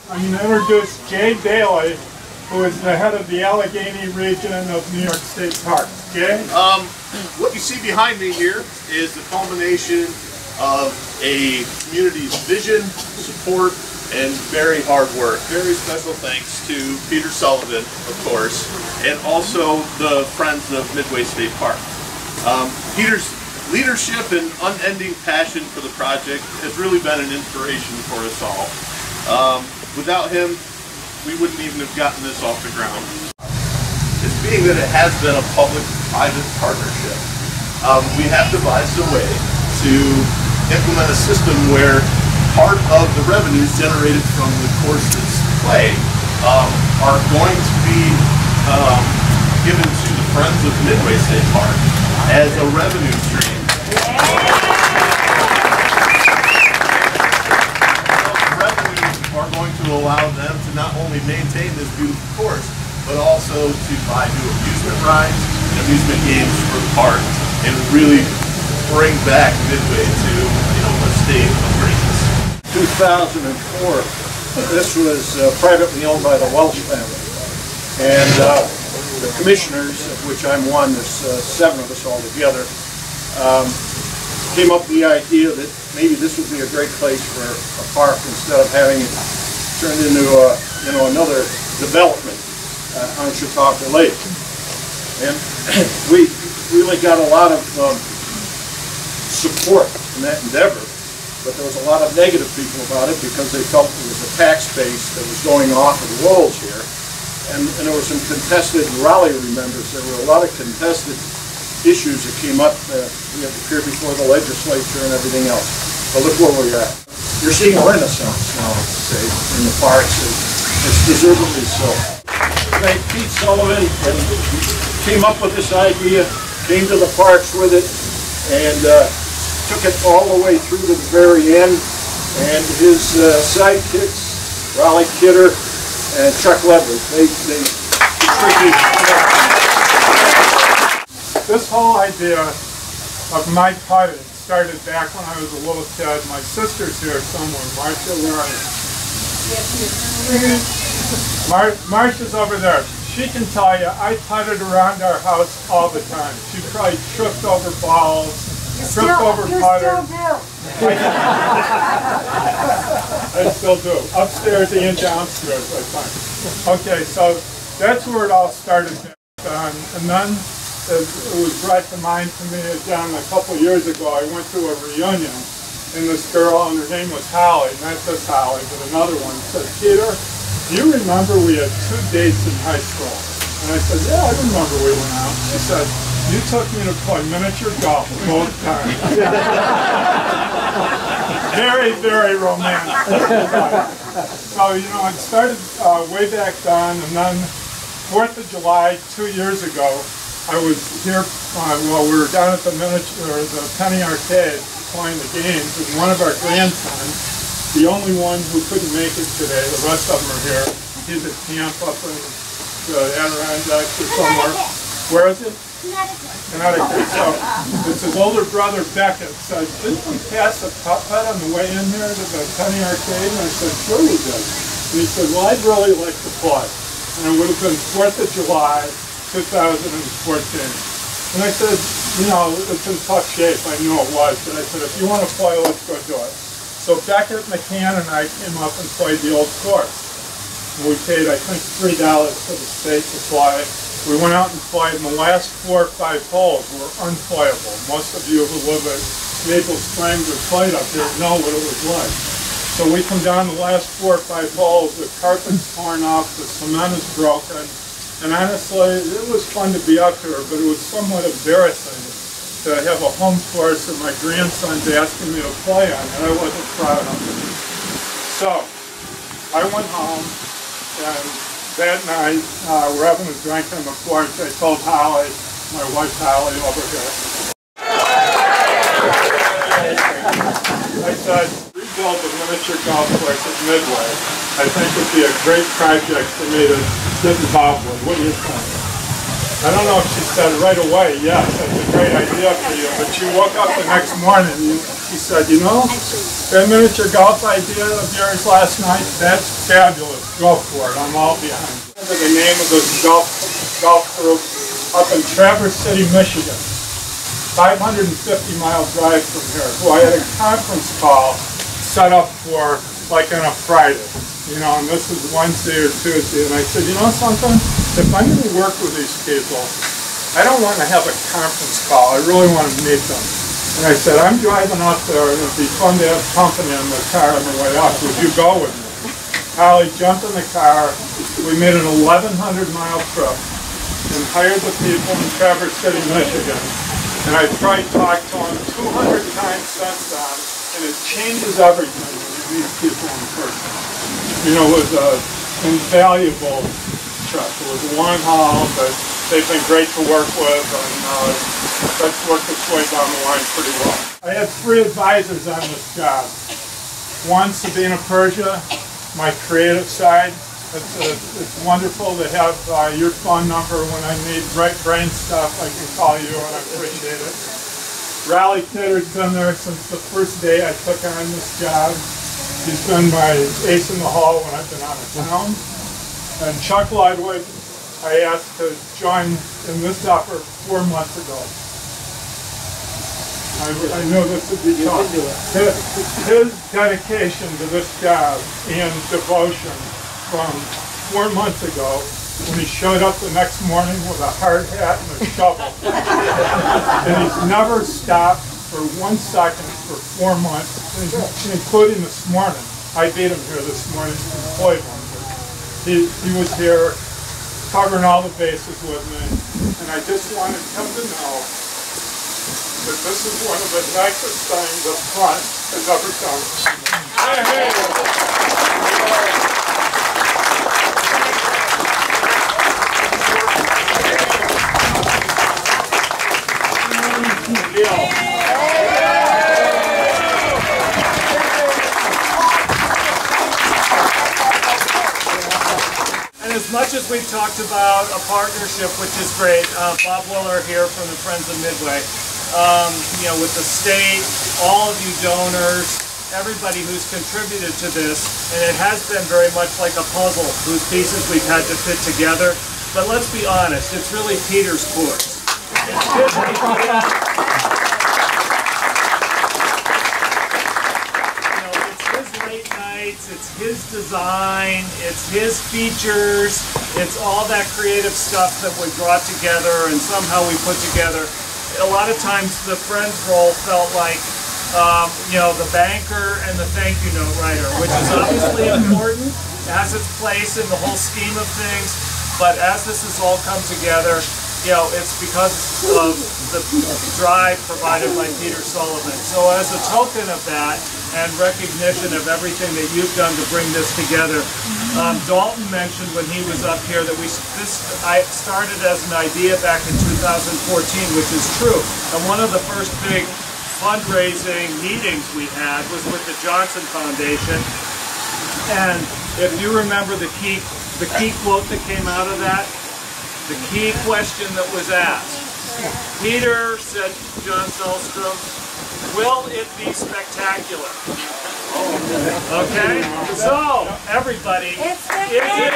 I'm going to introduce Jay Bailey, who is the head of the Allegheny region of New York State Parks. Jay? What you see behind me here is the culmination of a community's vision, support, and very hard work. Very special thanks to Peter Sullivan, of course, and also the Friends of Midway State Park. Peter's leadership and unending passion for the project has really been an inspiration for us all. Without him, we wouldn't even have gotten this off the ground. It's being that it has been a public-private partnership, we have devised a way to implement a system where part of the revenues generated from the courses play are going to be given to the Friends of Midway State Park as a revenue stream. Are going to allow them to not only maintain this beautiful course, but also to buy new amusement rides and amusement games for the park and really bring back Midway to a state of greatness. 2004, this was privately owned by the Welsh family, and the commissioners, of which I'm one, there's 7 of us all together, came up with the idea that maybe this would be a great place for a park instead of having it turned into another development on Chautauqua Lake. And we really got a lot of support in that endeavor, but there was a lot of negative people about it because they felt it was a tax base that was going off of the rolls here. And there were some contested, Raleigh remembers, there were a lot of contested issues that came up. We had to appear before the legislature and everything else. But look where we're at. You're seeing a renaissance now, say, in the parks, and it's deservedly so. Right, Pete Sullivan came up with this idea, came to the parks with it, and took it all the way through to the very end. And his sidekicks, Raleigh Kidder and Chuck Ledley, they contributed. This whole idea of my putting started back when I was a little kid. My sister's here somewhere. Marcia, where are you? Marcia's over there. She can tell you, I putted around our house all the time. She probably tripped over balls, tripped over putters. I still do. Upstairs and downstairs, I find. Okay, so that's where it all started. And then it was brought to mind to me again a couple years ago. I went to a reunion, and this girl, and her name was Holly, not this Holly, but another one, said, Peter, do you remember we had 2 dates in high school? And I said, yeah, I remember we went out. She said, you took me to play miniature golf both times. Very, very romantic. So, it started way back then, and then 4th of July, 2 years ago, I was here, we were down at the Penny Arcade playing the games, and one of our grandsons, the only one who couldn't make it today, the rest of them are here. He's at camp up in the Adirondacks or somewhere. Where is it? Connecticut. So it's his older brother Beckett said, didn't we pass a putt on the way in here to the Penny Arcade? And I said, sure we did. And he said, well, I'd really like to play. And it would have been 4th of July, 2014. And I said, it's in tough shape. I knew it was, but I said, if you want to play, let's go do it. So Beckett, McCann, and I came up and played the old course. We paid, I think, $3 for the state to play. We went out and played, and the last 4 or 5 holes were unplayable. Most of you who live at Maple Springs or played up here know what it was like. So we come down the last 4 or 5 holes, the carpet's torn off, the cement is broken. And honestly, it was fun to be up here, but it was somewhat embarrassing to have a home course that my grandson's asking me to play on, and I wasn't proud of it. So, I went home, and that night, we're having a drink on the porch. I told Holly, my wife Holly over here, I said, rebuild the miniature golf course at Midway. I think would be a great project for me to get involved with. What do you think? I don't know if she said right away, yes, that's a great idea for you, but she woke up the next morning He said, you know, that miniature golf idea of yours last night, that's fabulous. Go for it. I'm all behind you. Remember the name of this golf group up in Traverse City, Michigan. 550-mile drive from here, who I had a conference call set up for like on a Friday, you know, and this is Wednesday or Tuesday, and I said, you know something, if I'm going to work with these people, I don't want to have a conference call, I really want to meet them. And I said, I'm driving up there, and it'd be fun to have company in the car on the way up, would you go with me? Holly jumped in the car, we made an 1,100-mile trip, and hired the people in Traverse City, Michigan. And I've tried to talk to them 200 times since then, and it changes everything when you meet people in person. You know, it was an invaluable trip. It was a long haul, but they've been great to work with, and that's worked its way down the line pretty well. I had 3 advisors on this job. One, Sabina Persia, my creative side. It's wonderful to have your phone number when I need brain stuff. I can call you, and I appreciate it. Raleigh Kidder's been there since the first day I took on this job. He's been my ace in the hole when I've been out of town. And Chuck Ludwig, I asked to join in this effort 4 months ago. I knew this would be tough. His dedication to this job and devotion from 4 months ago, when he showed up the next morning with a hard hat and a shovel. And he's never stopped for 1 second for 4 months, including this morning. I beat him here this morning from Cleveland. He was here covering all the bases with me, and I just wanted him to know that this is one of the nicest things up front has ever done. And as much as we've talked about a partnership, which is great, Bob Willer here from the Friends of Midway, you know, with the state, all of you donors, everybody who's contributed to this, and it has been very much like a puzzle whose pieces we've had to fit together. But let's be honest, it's really Peter's course. It's his design, it's his features, it's all that creative stuff that we brought together and somehow we put together. A lot of times the Friends role felt like, you know, the banker and the thank you note writer, which is obviously important, has its place in the whole scheme of things, but as this has all come together, you know, it's because of the drive provided by Peter Sullivan. So as a token of that and recognition of everything that you've done to bring this together, Dalton mentioned when he was up here that I started as an idea back in 2014, which is true. And one of the first big fundraising meetings we had was with the Johnson Foundation. And if you remember the key quote that came out of that, the key question that was asked. Peter said to John Selstrom, will it be spectacular? Okay? So, everybody, is it?